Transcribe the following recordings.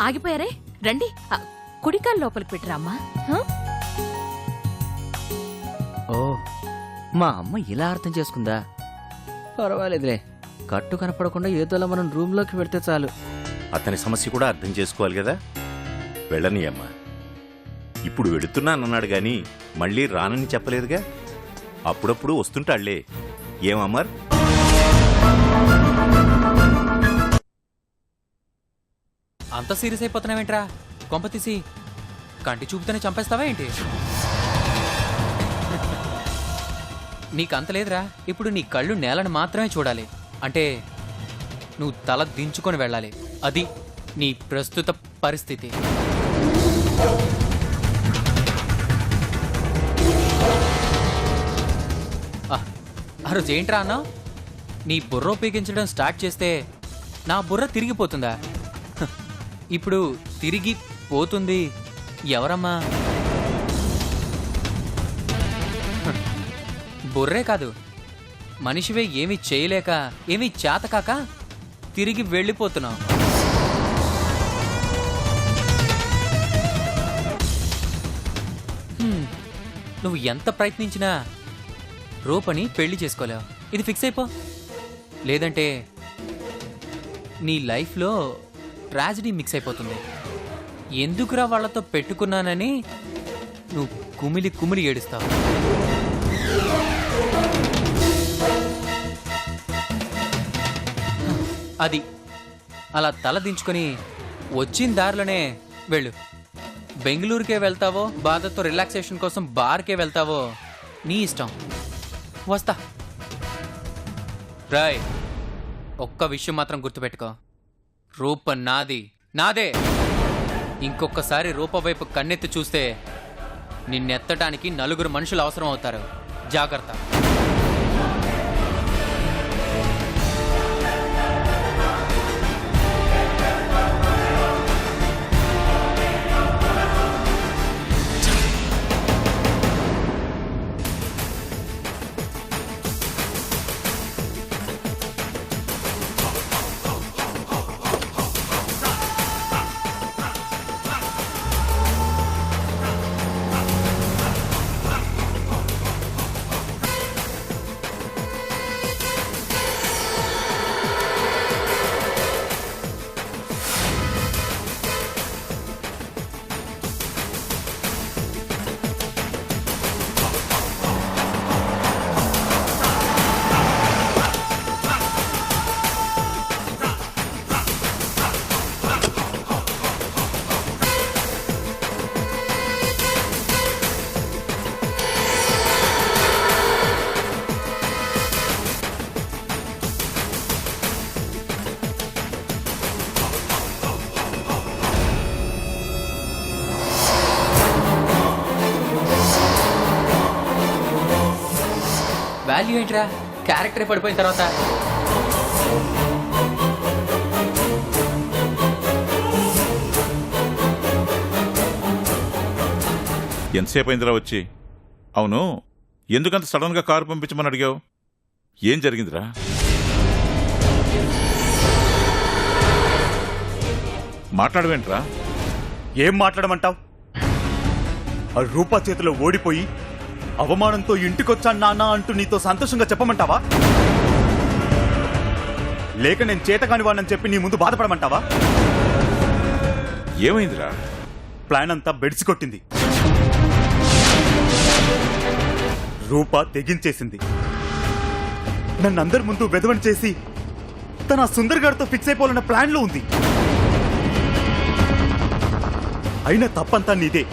ఆగిపోయారే రండి. కుడికాలు లోపలికి పెట్టిరా అమ్మా. ఓ, మా అమ్మ ఇలా అర్థం చేసుకుందా? పర్వాలేదులే, కట్టు కనపడకుండా ఏదోలా మనం రూమ్లోకి వెళ్తే చాలు. అతని సమస్య కూడా అర్థం చేసుకోవాలి కదా. వెళ్ళని అమ్మా. ఇప్పుడు వెళుతున్నానన్నాడు గాని మళ్ళీ రానని చెప్పలేదుగా. అప్పుడప్పుడు వస్తుంటాళ్లే. ఏమమ్మర్? అంత సీరియస్ అయిపోతున్నావేంట్రా? కొంపతీసి కంటి చూపుతూనే చంపేస్తావా ఏంటి? నీకంత లేదురా. ఇప్పుడు నీ కళ్ళు నేలను మాత్రమే చూడాలి. అంటే నువ్వు తల దించుకొని వెళ్ళాలి. అది నీ ప్రస్తుత పరిస్థితి. ఆ రోజు ఏంట్రా అన్నావు? నీ బుర్ర ఉపయోగించడం స్టార్ట్ చేస్తే నా బుర్ర తిరిగిపోతుందా? ఇప్పుడు తిరిగి పోతుంది ఎవరమ్మా? బుర్రే కాదు, మనిషివే ఏమీ చేయలేక, ఏమీ చేతకాక తిరిగి వెళ్ళిపోతున్నావు. నువ్వు ఎంత ప్రయత్నించినా రూపని పెళ్లి చేసుకోలేవు. ఇది ఫిక్స్ అయిపో. లేదంటే నీ లైఫ్లో ట్రాజడీ మిక్స్ అయిపోతుంది. ఎందుకురా వాళ్ళతో పెట్టుకున్నానని నువ్వు కుమిలి కుమిలి ఏడుస్తావు. అది అలా తల దించుకొని వచ్చిన దారిలోనే వెళ్ళు. బెంగళూరుకే వెళ్తావో, బాధతో రిలాక్సేషన్ కోసం బార్కే వెళ్తావో నీ ఇష్టం. వస్తా. రాయ్, ఒక్క విషయం మాత్రం గుర్తుపెట్టుకో. రూప నాది, నాదే. ఇంకొకసారి రూప వైపు కన్నెత్తి చూస్తే నిన్నెత్తడానికి నలుగురు మనుషులు అవసరం అవుతారు. జాగ్రత్త. వాల్యూ ఏంట్రా? క్యారెక్టర్ పడిపోయిన తర్వాత ఎంతసేపు అయిందిరా వచ్చి? అవును, ఎందుకంత సడన్ గా కారు పంపించమని అడిగావు? ఏం జరిగిందిరా? మాట్లాడవేంట్రా? ఏం మాట్లాడమంటావు? ఆ రూపా చేతిలో ఓడిపోయి అవమానంతో ఇంటికొచ్చాను నాన్న అంటూ నీతో సంతోషంగా చెప్పమంటావా? లేక నేను చేతకాని వాడిని చెప్పి నీ ముందు బాధపడమంటావా? ఏమైందిరా? ప్లాన్ అంతా బెడిసి కొట్టింది. రూప తెగించేసింది. నన్నందరి ముందు వెదవని చేసి తన సుందర్ గారితో ఫిక్స్ అయిపోవాలన్న ప్లాన్ లో ఉంది. అయినా తప్పంతా నీదే.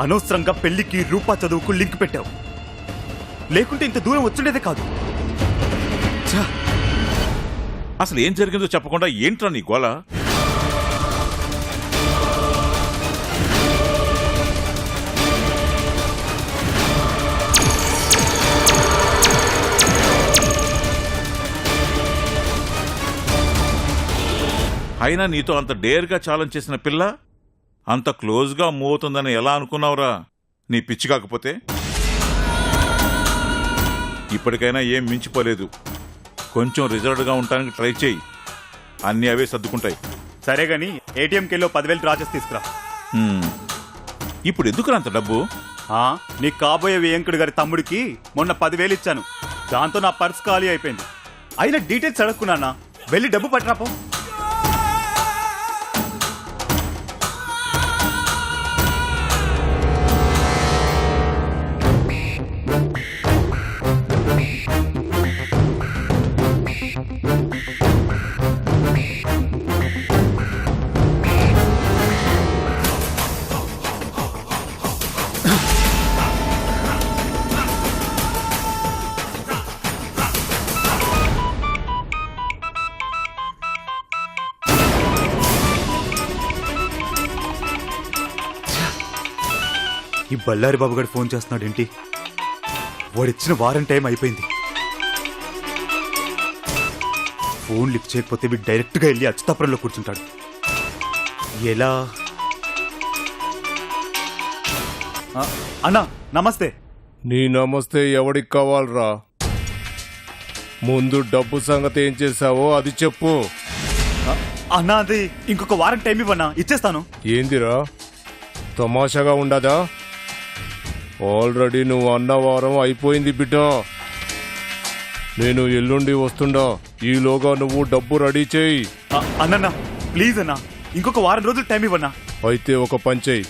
అనవసరంగా పెళ్లికి రూపా చదువుకు లింక్ పెట్టావు. లేకుంటే ఇంత దూరం వచ్చుండేదే కాదు. అసలు ఏం జరిగిందో చెప్పకుండా ఏంట్రా నీ గోల? అయినా నీతో అంత డేర్గా ఛాలెంజ్ చేసిన పిల్ల అంత క్లోజ్గా మూవ్ అవుతుందని ఎలా అనుకున్నావురా? నీ పిచ్చి కాకపోతే. ఇప్పటికైనా ఏం మించిపోలేదు. కొంచెం రిజర్వ్డ్గా ఉండడానికి ట్రై చేయి. అన్నీ అవే సర్దుకుంటాయి. సరే గాని ఏటీఎంకి వెళ్ళి 10,000 డ్రా చేసి తీసుకురా. ఇప్పుడు ఎందుకు అంత డబ్బు? నీ కాబోయే వేంకుడు గారి తమ్ముడికి మొన్న 10,000 ఇచ్చాను. దాంతో నా పర్స్ ఖాళీ అయిపోయింది. అయినా డీటెయిల్స్ అడుక్కున్నానా, వెళ్ళి డబ్బు పట్టరాపో. ఈ బళ్ళారి బాబు గారు ఫోన్ చేస్తున్నాడు ఏంటి? వాడిచ్చిన వారం టైం అయిపోయింది. ఫోన్ లిఫ్ట్ చేయకపోతే వీడు డైరెక్ట్గా వెళ్ళి అచ్యుతాపురంలో కూర్చుంటాడు. ఎలా? అన్నా నమస్తే. నీ నమస్తే ఎవడికి కావాలరా? ముందు డబ్బు సంగతి ఏం చేసావో అది చెప్పు. అన్నా అది ఇంకొక వారం టైం ఇవ్వన్నా, ఇచ్చేస్తాను. ఏందిరా తమాషాగా ఉండదా? ఆల్రెడీ నువ్వు అన్న వారం అయిపోయింది బిడ్డ. నేను ఎల్లుండి వస్తుండా, ఈలోగా నువ్వు డబ్బు రెడీ చేయి. అన్నా ప్లీజ్ అన్నా, ఇంకొక వారం రోజులు టైం ఇవ్వన్నా. అయితే ఒక పని చెయ్యి,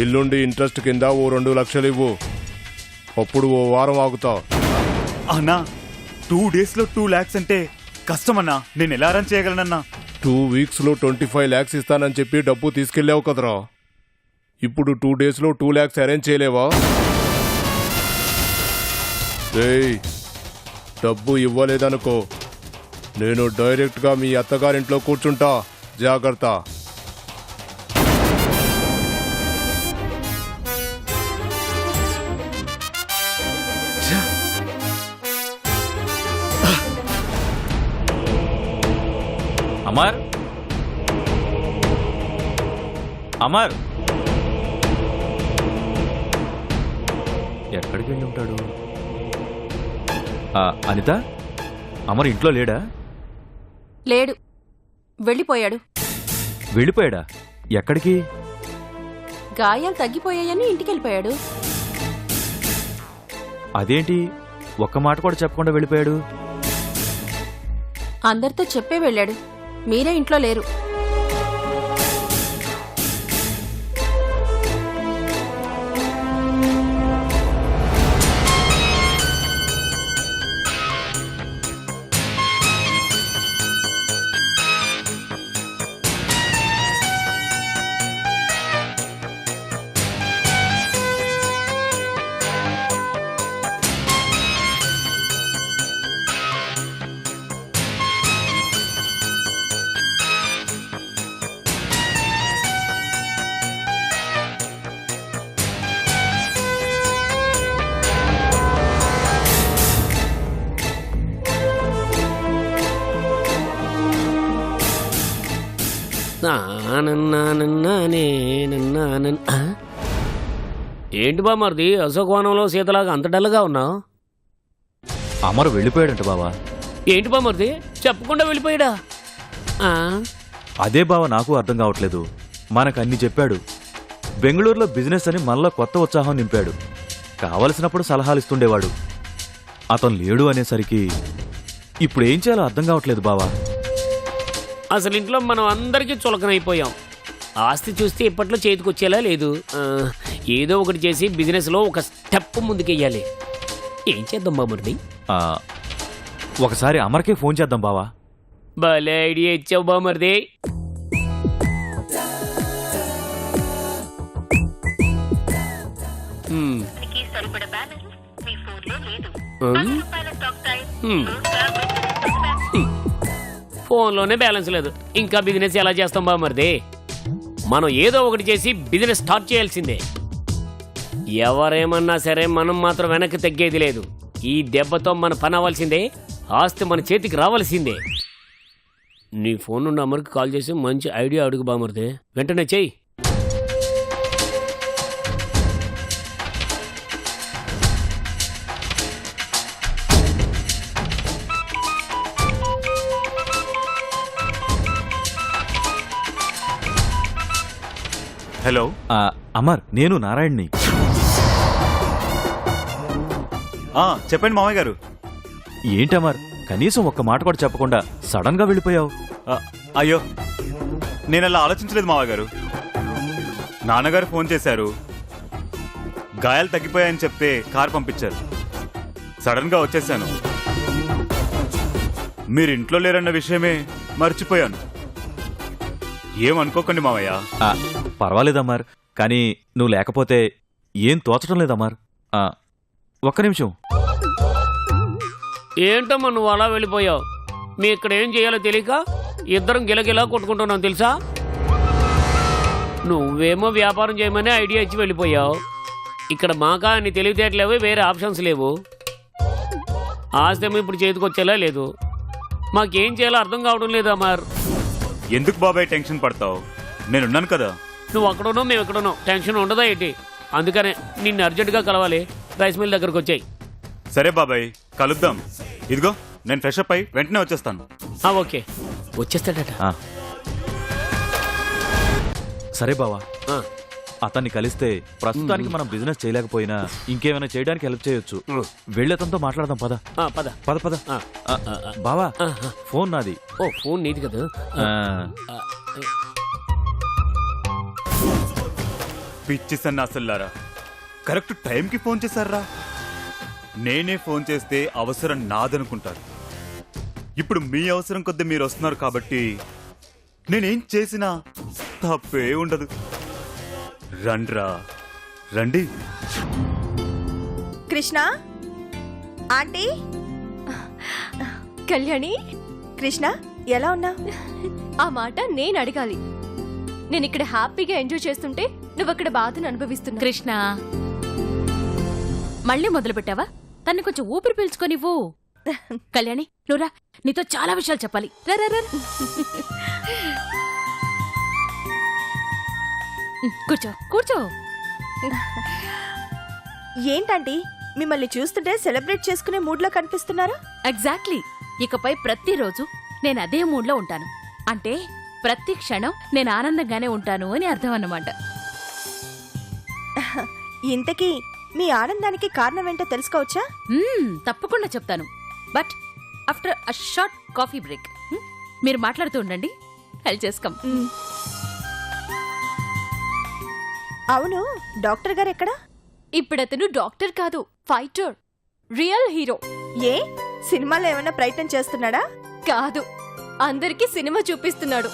ఎల్లుండి ఇంట్రెస్ట్ కింద ఓ 2 లక్షలు ఇవ్వు. అప్పుడు ఓ వారం ఆగుతా. అన్నా 2 days లో 2 lakhs అంటే కష్టమన్నా, నేను ఎలా రన్ చేయగలనన్నా? 2 weeks లో 25 lakhs ఇస్తానని చెప్పి డబ్బు తీసుకెళ్ళావు కదరా. ఇప్పుడు 2 days లో 2 lakhs అరేంజ్ చేయలేవా? రేయ్, డబ్బు ఇవ్వలేదనుకో, నేను డైరెక్ట్గా మీ అత్తగారింట్లో కూర్చుంటా. జాగ్రత్త. అమర్, అమర్ ఎక్కడికి వెళ్ళి ఉంటాడు? అనిత, అమర్ ఇంట్లో లేడా? లేడు, వెళ్ళిపోయాడు. వెళ్ళిపోయాడా? ఎక్కడికి? గాయాలు తగ్గిపోయాయని ఇంటికెళ్ళిపోయాడు. అదేంటి ఒక్క మాట కూడా చెప్పకుండా వెళ్ళిపోయాడు? అందరితో చెప్పే వెళ్ళాడు. మీరే ఇంట్లో లేరు. ఏంటి బామర్ది అశోకవనంలో సీతలాగా అంత డల్గా ఉన్నావు? అమర్ వెళ్ళిపోయాడంట బావా. ఏంటి బామర్ది చెప్పకుండా వెళ్ళిపోయాడా? అదే బావ నాకు అర్థం కావట్లేదు. మనకు అన్ని చెప్పాడు, బెంగళూరులో బిజినెస్ అని మనలో కొత్త ఉత్సాహం నింపాడు, కావలసినప్పుడు సలహాలు ఇస్తుండేవాడు. అతను లేడు అనేసరికి ఇప్పుడు ఏం చేయాలో అర్థం కావట్లేదు బావా. అసలు ఇంట్లో మనం అందరికీ చులకనైపోయాం. ఆస్తి చూస్తే ఇప్పట్లో చేతికొచ్చేలా లేదు. ఏదో ఒకటి చేసి బిజినెస్లో ఒక స్టెప్ ముందుకెయ్యాలి. ఏం చేద్దాం బామర్ది? ఒకసారి అమర్కే ఫోన్ చేద్దాం బావా. భలే ఐడియా ఇచ్చావు బామర్ది. ఫోన్లోనే బ్యాలెన్స్ లేదు, ఇంకా బిజినెస్ ఎలా చేస్తాం బామర్ది? మనం ఏదో ఒకటి చేసి బిజినెస్ స్టార్ట్ చేయాల్సిందే. ఎవరేమన్నా సరే మనం మాత్రం వెనక్కి తగ్గేది లేదు. ఈ దెబ్బతో మన పని అవ్వాల్సిందే, ఆస్తి మన చేతికి రావాల్సిందే. నీ ఫోన్ నుండి అమర్కి కాల్ చేసి మంచి ఐడియా అడుగు బామర్ది, వెంటనే చెయ్యి. హలో. అమర్, నేను నారాయణ్ని. చెప్పండి మామయ్య గారు. ఏంటి అమర్, కనీసం ఒక్క మాట కూడా చెప్పకుండా సడన్ గా వెళ్ళిపోయావు? అయ్యో, నేను అలా ఆలోచించలేదు మామయ్య గారు. నాన్నగారు ఫోన్ చేశారు, గాయాలు తగ్గిపోయాయని చెప్తే కారు పంపించారు. సడన్ గా వచ్చేసాను. మీరు ఇంట్లో లేరన్న విషయమే మర్చిపోయాను. ఏమనుకోకండి మామయ్య. పర్వాలేదు అమర్, కానీ నువ్వు లేకపోతే ఏం తోచడం లేదు అమర్. ఒక్క నిమిషం. ఏంటమ్మా నువ్వు అలా వెళ్ళిపోయావు? మీ ఇక్కడ ఏం చేయాలో తెలియక ఇద్దరం గిలగిలా కొట్టుకుంటున్నాం తెలుసా? నువ్వేమో వ్యాపారం చేయమని ఐడియా ఇచ్చి వెళ్ళిపోయావు. ఇక్కడ మాకా నీ తెలివితేటలేవు, వేరే ఆప్షన్స్ లేవు. ఆస్తేమో ఇప్పుడు చేతికొచ్చేలా లేదు. మాకేం చేయాలో అర్థం కావడం లేదు అమర్. ఎందుకు బాబాయ్ టెన్షన్ పడతావు? నేనున్నాను కదా. నువ్వు అక్కడున్నావు, మేము ఎక్కడున్నావు, టెన్షన్ ఉండదా ఏంటి? అందుకనే నిన్ను అర్జెంటుగా కలవాలి. రైస్ మిల్ దగ్గరకు వచ్చాయి. సరే బాబాయ్, కలుద్దాం. ఇదిగో నేను ఫ్రెష్ అప్ అయి వెంటనే వచ్చేస్తాను. ఓకే, వచ్చేస్తాడట. సరే బావా, ఆ, అతన్ని కలిస్తే ప్రస్తుతానికి మనం బిజినెస్ చేయలేకపోయినా ఇంకేమైనా చేయడానికి హెల్ప్ చేయొచ్చు. వెళ్ళేతంతో మాట్లాడదాం. పద పద. పద పద. బావా, ఫోన్ నాది. ఓ, ఫోన్ నీది కదా. పిచ్చి సన్నాసులారా, కరెక్ట్ టైంకి ఫోన్ చేశారా? నేనే ఫోన్ చేస్తే అవసరం నాదనుకుంటారు. ఇప్పుడు మీ అవసరం కొద్దీ మీరు వస్తున్నారు కాబట్టి నేనేం చేసినా తప్పే ఉండదు. రండ్రా, రండి. కృష్ణ, ఆంటీ, కళ్యాణి, కృష్ణ ఎలా ఉన్నా? ఆ మాట నేను అడగాలి. నేను ఇక్కడ హ్యాపీగా ఎంజాయ్ చేస్తుంటే నువ్వు అక్కడ బాధను అనుభవిస్తున్నా. కృష్ణ, మళ్ళీ మొదలు పెట్టావా? తన్ని కొంచెం ఊపిరి పీల్చుకోనివ్వు. కళ్యాణి, నువ్వురా, నీతో చాలా విషయాలు చెప్పాలి. రా. కూర్చో కూర్చో. ఏంటంటీ మిమ్మల్ని చూస్తుంటే సెలబ్రేట్ చేసుకునే మూడ్లో కనిపిస్తున్నారు? ఎగ్జాక్ట్లీ. ఇకపై ప్రతిరోజు నేను అదే మూడ్లో ఉంటాను. అంటే ప్రతి క్షణం నేను ఆనందంగానే ఉంటాను అని అర్థం అన్నమాట. ఇంతకీ మీ ఆనందానికి కారణం ఏంటో తెలుసుకోవచ్చా? తప్పకుండా చెప్తాను, but after a short coffee break. మీరు మాట్లాడుతూ ఉండండి, హెల్ప్ చేసుకోం. అవును, డాక్టర్ గారు ఎక్కడా? ఇప్పుడు అతను డాక్టర్ కాదు, ఫైటర్, రియల్ హీరో. ఏ సినిమాలో ఏమైనా ప్రయత్నం చేస్తున్నాడా? కాదు, అందరికీ సినిమా చూపిస్తున్నాడు.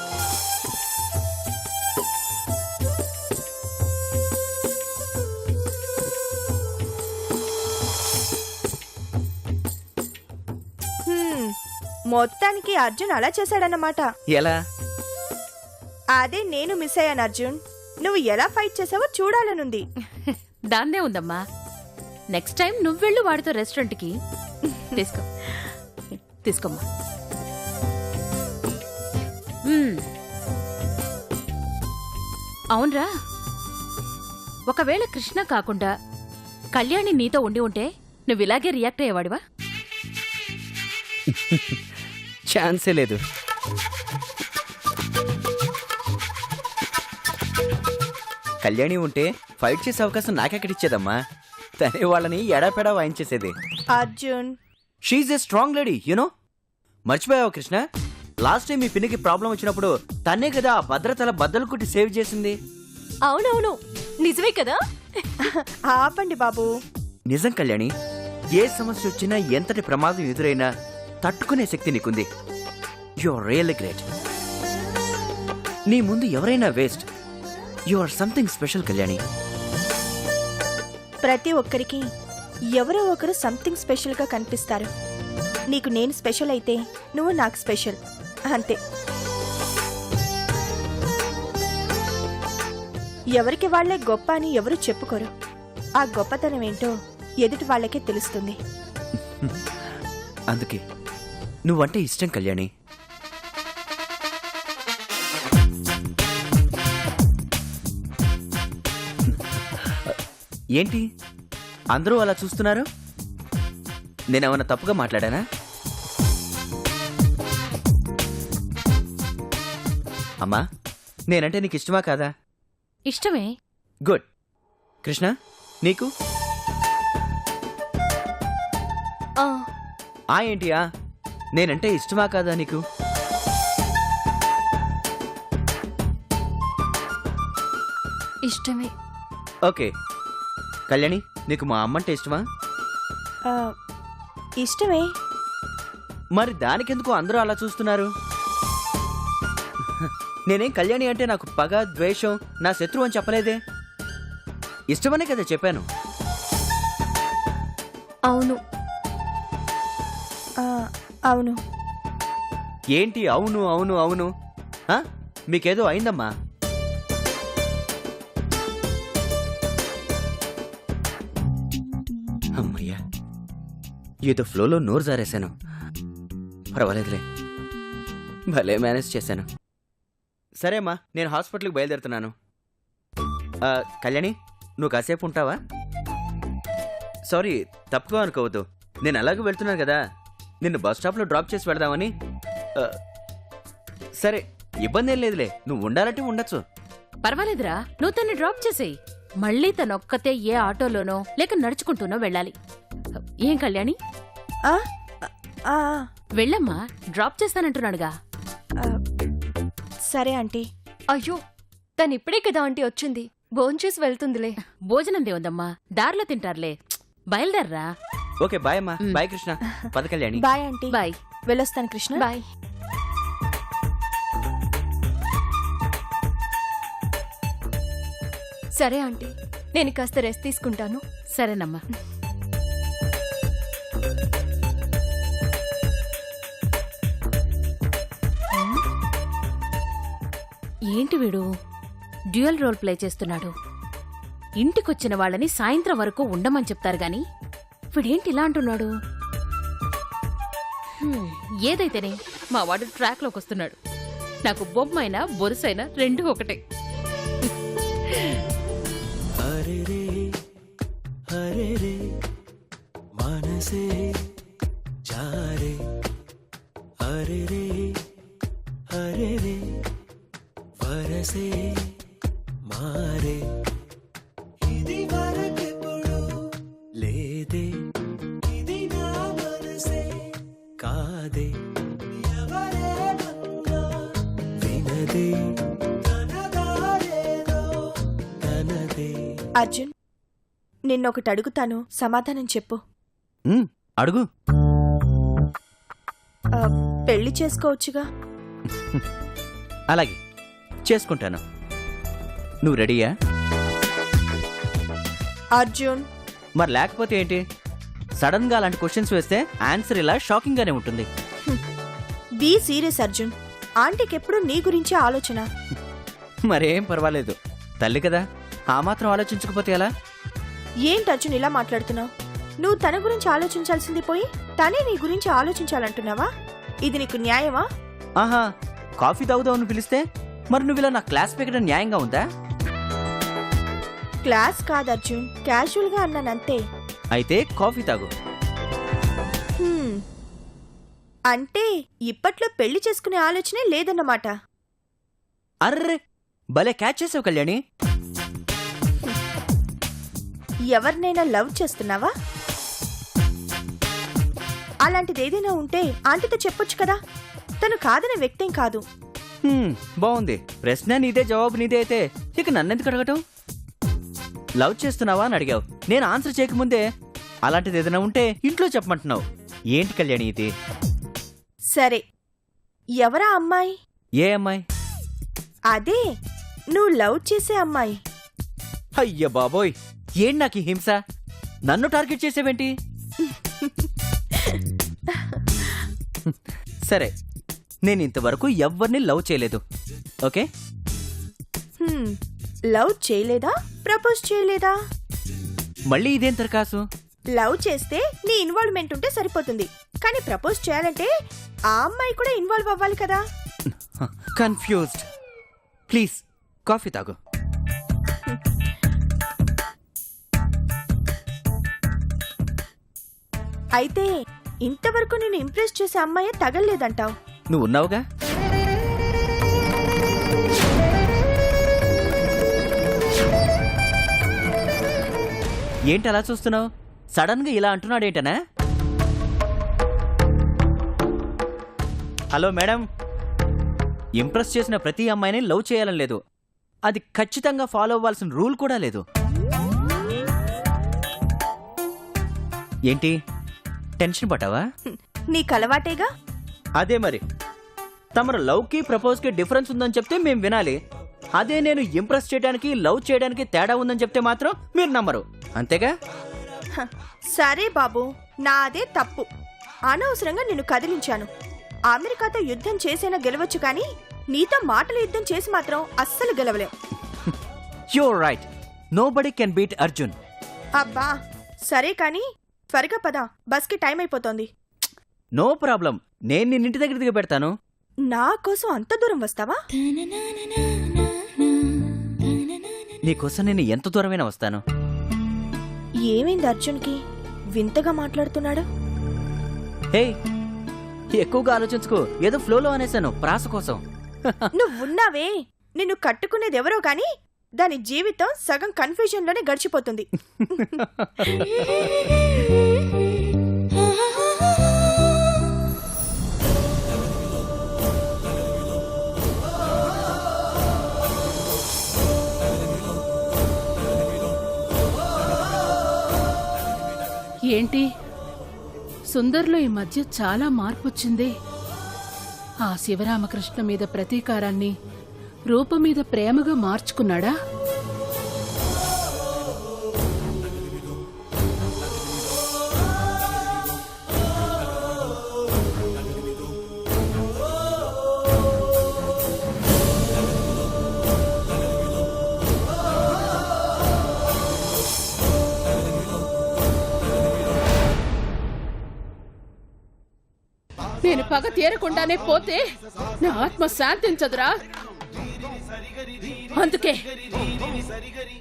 మొత్తానికి అర్జున్ అలా చేశాడన్నమాట. ఎలా? అదే నేను మిస్ అయ్యాను అర్జున్. నువ్వు ఎలా ఫైట్ చేసావో చూడాలనుంది. దాన్నే ఉందమ్మా. నెక్స్ట్ టైం నువ్వెళ్ళు వాడితో రెస్టారెంట్కి. తీసుకోమ్మా. అవునరా, ఒకవేళ కృష్ణ కాకుండా కళ్యాణి నీతో ఉండి ఉంటే నువ్వు ఇలాగే రియాక్ట్ అయ్యేవాడివా? ఛాన్సే లేదు. కళ్యాణి ఉంటే ఫైట్ చేసే అవకాశం నాకెక్కడిచ్చేదమ్మా? తనే వాళ్ళని ఎడాపెడా వాయించేసేది. Arjun, she's a strong lady, you know. మర్చిపోయావు కృష్ణ? లాస్ట్ టైం మీ పిన్నికి ప్రాబ్లం వచ్చినప్పుడు తనే కదా ఆ భద్రతల బద్దలు కుట్టి సేవ్ చేసింది. అవునవును, నిజమే కదా. ఆపండి బాబు. నిజం కళ్యాణి, ఏ సమస్య వచ్చినా ఎంతటి ప్రమాదం ఎదురైనా తట్టుకునే శక్తి నీకుంది. You are really great. నీ ముందు ఎవరైనా waste. You are something special Kalyani. ప్రతి ఒక్కరికి ఎవరో ఒకరు సంథింగ్ స్పెషల్ గా కనిపిస్తారు. నీకు నేను స్పెషల్ అయితే నువ్వు నాకు స్పెషల్, అంతే. ఎవరికి వాళ్లే గొప్ప అని ఎవరు చెప్పుకోరు. ఆ గొప్పతనం ఏంటో ఎదుటి వాళ్ళకే తెలుస్తుంది. అందుకే నువ్వంటే ఇష్టం కళ్యాణి. ఏంటి అందరూ అలా చూస్తున్నారు? నేనేమన్నా తప్పుగా మాట్లాడానా? అమ్మా, నేనంటే నీకు ఇష్టమా కాదా? ఇష్టమే. గుడ్. కృష్ణ నీకు ఆ ఏంటియా? నేనంటే ఇష్టమా కాదా నీకు? ఇష్టమే. ఓకే. కళ్యాణి నీకు మా అమ్మంటే ఇష్టమా? ఆ, ఇష్టమే. మరి దానికెందుకు అందరూ అలా చూస్తున్నారు? నేనేం కళ్యాణి అంటే నాకు పగ, ద్వేషం, నా శత్రువు అని చెప్పలేదే. ఇష్టమనే కదా చెప్పాను. అవును. అవును. ఏంటి అవును అవును అవును? ఆ? మీకేదో అయిందమ్మా? అమ్మయ్యా, ఏదో ఫ్లోలో నోరు జారేశాను. పర్వాలేదులే, భలే మేనేజ్ చేశాను. సరే అమ్మా, నేను హాస్పిటల్కి బయలుదేరుతున్నాను. కళ్యాణి నువ్వు కాసేపు ఉంటావా? సారీ, తప్పుగా అనుకోవద్దు. నేను అలాగే వెళ్తున్నాను కదా, నిన్ను బస్ స్టాప్లో డ్రాప్ చేసి వెళదామని. సరే, ఇబ్బంది ఏం లేదులే, నువ్వు ఉండాలంటే ఉండొచ్చు. పర్వాలేదురా, నువ్వు తన్ని డ్రాప్ చేసేయి. మళ్ళీ తనొక్కతే ఏ ఆటోలోనో లేక నడుచుకుంటూనో వెళ్ళాలి. ఏం కళ్యాణి? ఆ, ఆ, వెళ్ళమ్మా, డ్రాప్ చేస్తానంటున్నాడుగా. ఆ, సరే ఆంటీ. అయ్యో, తను ఇప్పుడే కదా ఆంటీ వచ్చింది, భోంచేసి వెళ్తుందిలే. భోజనం దేవుందమ్మా, దారిలో తింటారులే. బయలుదేర్రా. ఓకే, బాయ్ అమ్మా. బాయ్ కృష్ణ. పద కళ్యాణి. Bye aunty. బాయ్. వెళ్ళొస్తాను కృష్ణ. బాయ్. సరే ఆంటీ, నేను కాస్త రెస్ట్ తీసుకుంటాను. సరేనమ్మా. ఏంటి వీడు డ్యూయల్ రోల్ ప్లే చేస్తున్నాడు? ఇంటికొచ్చిన వాళ్ళని సాయంత్రం వరకు ఉండమని చెప్తారు గాని వీడేంటి ఇలా అంటున్నాడు? ఏదైతేనే మా వాడు ట్రాక్లోకి వస్తున్నాడు. నాకు బొమ్మైనా బొరుసైనా రెండూ ఒకటే. మనసే జారే, అరే రే అరే రే వరసే మారే, ఇది వరకెప్పుడు లేదే, ఇది నా మనసే కాదే, ఎవరేమన్నా వినదే, తనదారేదో తనదే. అర్జున్, నిన్నొకటి అడుగుతాను, సమాధానం చెప్పు. అడుగు. పెళ్లి చేసుకోవచ్చుగా? అలాగే, చేసుకుంటాను. నువ్వు రెడీయా? అర్జున్. మరి లేకపోతే ఏంటి? సడన్ గా అలాంటి క్వశ్చన్స్ వేస్తే ఆన్సర్ ఇలా షాకింగ్ గానే ఉంటుంది. Be serious Arjun. ఆంటీకి ఎప్పుడు నీ గురించి ఆలోచన. మరేం పర్వాలేదు, తల్లి కదా, ఆ మాత్రం ఆలోచించకపోతే ఎలా? ఏంటి అర్జున్ ఇలా మాట్లాడుతున్నావు? నువ్వు తన గురించి ఆలోచించాల్సింది పోయి తనే నీ గురించి ఆలోచించాలంటున్నావా? ఇది నీకు న్యాయమా? ఆహా, కాఫీ తాగుదామని పిలిస్తే మరి నువ్వు ఇలా నా క్లాస్ పీకడం న్యాయంగా ఉందా? క్లాస్ కాదు అర్జున్, క్యాజువల్ గా అన్నానంతే. అయితే కాఫీ తాగు. అంటే ఇప్పట్లో పెళ్లి చేసుకునే ఆలోచనే లేదన్నమాట. అర్రే, భలే క్యాచ్ చేసావు కళ్యాణి. ఎవరినైనా లవ్ చేస్తున్నావా? అలాంటిదేదైనా ఉంటే ఆంటీతో చెప్పొచ్చు కదా. తను కాదనే వ్యక్తేం కాదు. బాగుంది. ప్రశ్న నీదే, జవాబు నీదే అయితే ఇక నన్నెందుకు అడగటం? లవ్ చేస్తున్నావా అని అడిగావు, నేను ఆన్సర్ చేయకముందే అలాంటిది ఏదైనా ఉంటే ఇంట్లో చెప్పమంటున్నావు. ఏంటి కళ్యాణి ఇది? సరే, ఎవరా అమ్మాయి? ఏ అమ్మాయి? అదే నువ్వు లవ్ చేసే అమ్మాయి. అయ్య బాబోయ్, ఏం నాకు ఈ హింస? నన్ను టార్గెట్ చేసేవేంటి? సరే, నేను ఇంతవరకు ఎవ్వరిని లవ్ చేయలేదు. ఓకే? లవ్ చేయలేదా? ప్రపోజ్ చేయలేదా? మళ్ళీ ఇదేం తరకాసు? లవ్ చేస్తే నీ ఇన్వాల్వ్మెంట్ ఉంటే సరిపోతుంది, కానీ ప్రపోజ్ చేయాలంటే ఆ అమ్మాయి కూడా ఇన్వాల్వ్ అవ్వాలి కదా. కన్ఫ్యూజ్డ్. ప్లీజ్ కాఫీ తాగు. అయితే ఇంతవరకు నేను ఇంప్రెస్ చేసే అమ్మాయి తగలలేదంటావు? నువ్వు ఉన్నావుగా. ఏంటి అలా చూస్తున్నావు? సడన్ గా ఇలా అంటున్నాడేంటనా? హలో మేడం, ఇంప్రెస్ చేసిన ప్రతి అమ్మాయిని లవ్ చేయాలని లేదు. అది ఖచ్చితంగా ఫాలో అవ్వాల్సిన రూల్ కూడా లేదు. ఏంటి టెన్షన్ పట్టావా? నీకు అలవాటేగా. అదే మరి, తమరు లవ్కి ప్రపోజ్కి డిఫరెన్స్ ఉందని చెప్తే మేము వినాలి. అదే నేను ఇంప్రెస్ చేయడానికి లవ్ చేయడానికి తేడా ఉందని చెప్తే మాత్రం మీరు నమ్మరు, అంతేగా? హ, సరే బాబు, నాదే తప్పు. అనవసరంగా నిన్ను కదిలించాను. అమెరికాతో యుద్ధం చేసైనా గెలవచ్చు, కానీ నీతో మాటల యుద్ధం చేసి మాత్రం అస్సలు గెలవలేం. You're right, nobody can beat Arjun. అబ్బా సరే కానీ త్వరగా పద, బస్కి టైం అయిపోతోంది. నో ప్రాబ్లం, నేను నిన్నింటి దగ్గర దిగ పెడతాను. నా కోసం అంత దూరం వస్తావా? నీకోసం నేను ఎంత దూరమైనా వస్తాను. ఏమైంది అర్జున్కి? వింతగా మాట్లాడుతున్నాడు. హే, ఎక్కువగా ఆలోచించుకో, ఏదో ఫ్లోలో అనేసాను ప్రాస కోసం. నువ్వున్నావే, నిన్ను కట్టుకునేది ఎవరో గాని దాని జీవితం సగం కన్ఫ్యూజన్ లోనే గడిచిపోతుంది. ఏంటి సుందర్లో ఈ మధ్య చాలా మార్పు వచ్చింది. ఆ శివరామకృష్ణ మీద ప్రతీకారాన్ని రూప మీద ప్రేమగా మార్చుకున్నాడా? నేను పగ తీరకుండానే పోతే నా ఆత్మ శాంతించదురా. అందుకే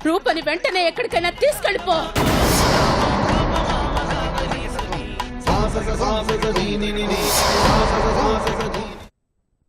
రూపని వెంటనే ఎక్కడికైనా తీసుకెళ్ళిపో.